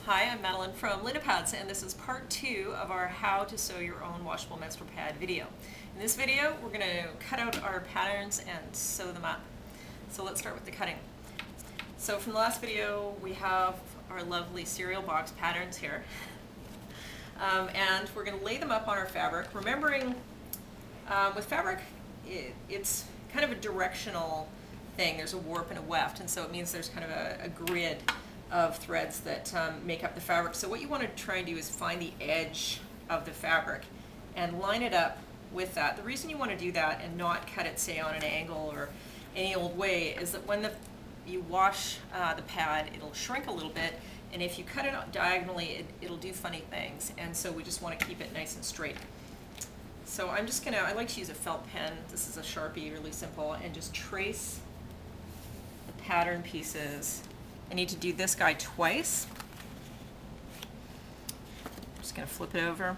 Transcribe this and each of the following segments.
Hi, I'm Madeline from Linopads, and this is part 2 of our How to Sew Your Own Washable Menstrual Pad video. In this video, we're going to cut out our patterns and sew them up. So let's start with the cutting. So from the last video, we have our lovely cereal box patterns here. And we're going to lay them up on our fabric, remembering with fabric, it's kind of a directional thing. There's a warp and a weft, and so it means there's kind of a grid of threads that make up the fabric. So what you want to try and do is find the edge of the fabric and line it up with that. The reason you want to do that and not cut it, say, on an angle or any old way is that when you wash the pad, it'll shrink a little bit, and if you cut it diagonally, it'll do funny things, and so we just want to keep it nice and straight. So I'm just gonna, I like to use a felt pen, this is a Sharpie, really simple, and just trace the pattern pieces. I need to do this guy twice. I'm just going to flip it over.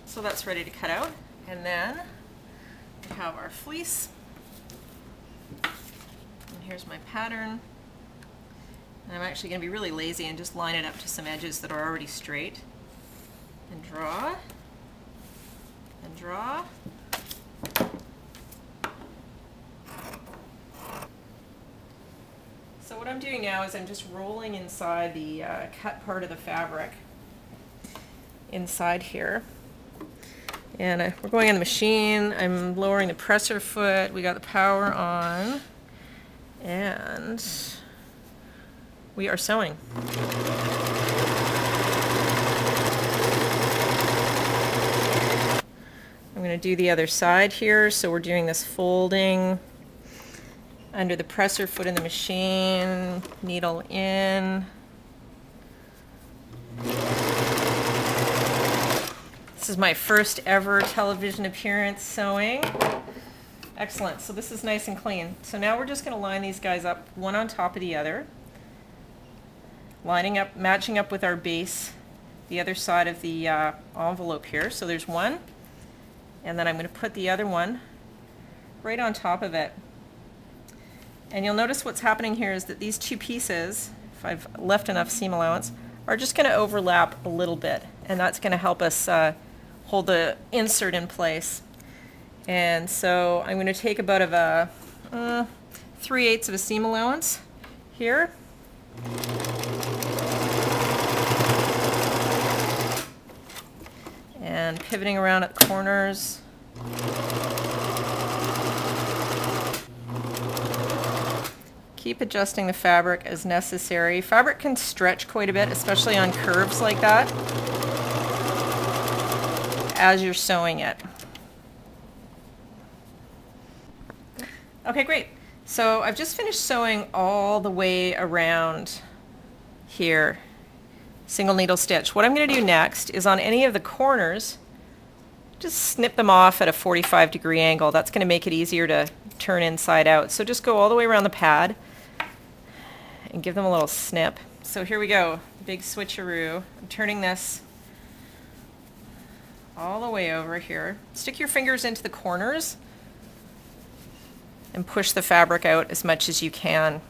So that's ready to cut out. And then we have our fleece. And here's my pattern. And I'm actually going to be really lazy and just line it up to some edges that are already straight. And draw. And draw. So what I'm doing now is I'm just rolling inside the cut part of the fabric inside here. And we're going on the machine. I'm lowering the presser foot. We got the power on. And we are sewing. I'm going to do the other side here. So we're doing this folding under the presser foot in the machine, needle in. This is my first ever television appearance sewing. Excellent, so this is nice and clean. So now we're just gonna line these guys up one on top of the other, lining up, matching up with our base, the other side of the envelope here. So there's one, and then I'm gonna put the other one right on top of it. And you'll notice what's happening here is that these two pieces, if I've left enough seam allowance, are just going to overlap a little bit, and that's going to help us hold the insert in place. And so I'm going to take about of a 3/8 of a seam allowance here. And pivoting around at the corners. Keep adjusting the fabric as necessary. Fabric can stretch quite a bit, especially on curves like that, as you're sewing it. Okay, great. So I've just finished sewing all the way around here, single needle stitch. What I'm going to do next is on any of the corners, just snip them off at a 45-degree angle. That's going to make it easier to turn inside out. So just go all the way around the pad and give them a little snip. So here we go, big switcheroo. I'm turning this all the way over here. Stick your fingers into the corners and push the fabric out as much as you can.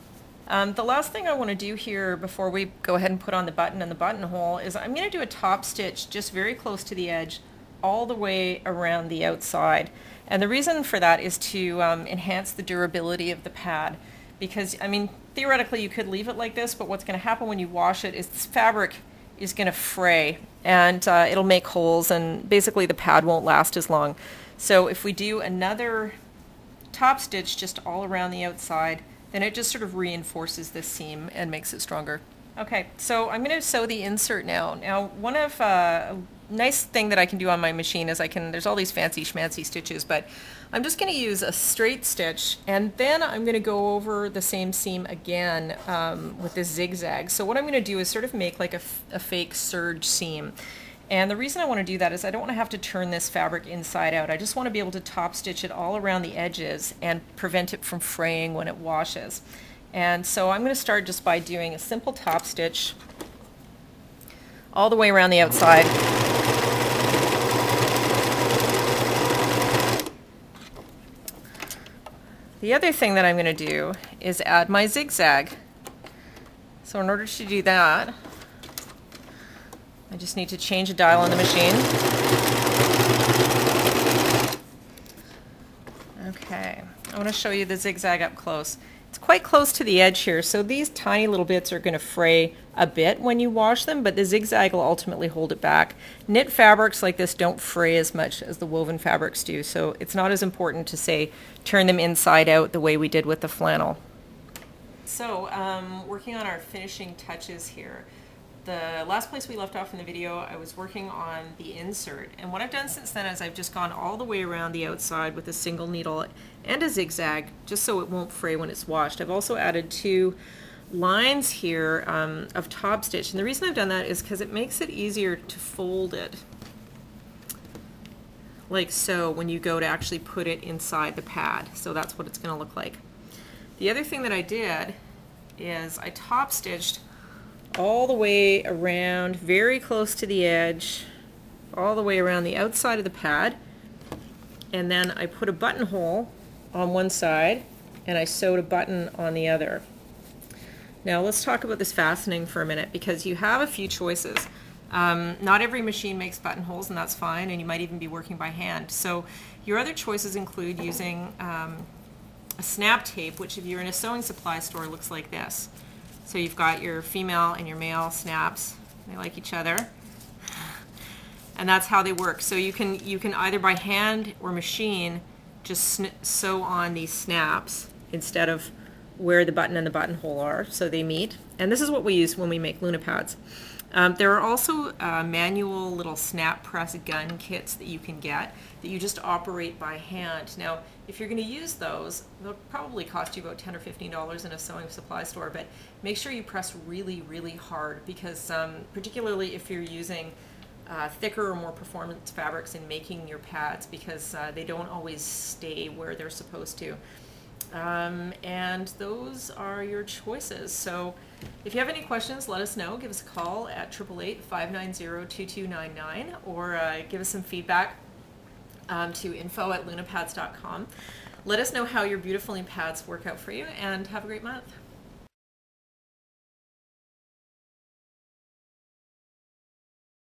The last thing I want to do here before we go ahead and put on the button and the buttonhole is I'm going to do a top stitch just very close to the edge all the way around the outside. And the reason for that is to enhance the durability of the pad. Because, I mean, theoretically you could leave it like this, but what's going to happen when you wash it is this fabric is going to fray, and it'll make holes, and basically the pad won't last as long. So if we do another top stitch just all around the outside, then it just sort of reinforces this seam and makes it stronger. Okay, so I'm going to sew the insert now. Now, one of a nice thing that I can do on my machine is there's all these fancy schmancy stitches, but I'm just going to use a straight stitch, and then I'm going to go over the same seam again with this zigzag. So what I'm going to do is sort of make like a fake serge seam. And the reason I want to do that is I don't want to have to turn this fabric inside out. I just want to be able to top stitch it all around the edges and prevent it from fraying when it washes. And so I'm going to start just by doing a simple top stitch all the way around the outside. The other thing that I'm going to do is add my zigzag. So in order to do that, I just need to change a dial on the machine. Okay, I want to show you the zigzag up close. It's quite close to the edge here, so these tiny little bits are going to fray a bit when you wash them, but the zigzag will ultimately hold it back. Knit fabrics like this don't fray as much as the woven fabrics do, so it's not as important to say turn them inside out the way we did with the flannel. So, working on our finishing touches here. The last place we left off in the video, I was working on the insert, and what I've done since then is I've just gone all the way around the outside with a single needle and a zigzag, just so it won't fray when it's washed. I've also added 2 lines here of top stitch, and the reason I've done that is because it makes it easier to fold it, like so, when you go to actually put it inside the pad. So that's what it's going to look like. The other thing that I did is I top stitched all the way around, very close to the edge, all the way around the outside of the pad, and then I put a buttonhole on one side and I sewed a button on the other. Now let's talk about this fastening for a minute, because you have a few choices. Not every machine makes buttonholes, and that's fine, and you might even be working by hand. So your other choices include using a snap tape, which if you're in a sewing supply store looks like this. So you've got your female and your male snaps. They like each other. And that's how they work. So you can either by hand or machine just sew on these snaps instead of where the button and the buttonhole are, so they meet. And this is what we use when we make Luna pads. There are also manual little snap press gun kits that you can get that you just operate by hand. Now, if you're going to use those, they'll probably cost you about $10 or $15 in a sewing supply store, but make sure you press really, really hard, because particularly if you're using thicker or more performance fabrics in making your pads, because they don't always stay where they're supposed to. And those are your choices. So if you have any questions, let us know. Give us a call at 888-590-2299, or give us some feedback to info@lunapads.com. Let us know how your beautiful pads work out for you, and have a great month.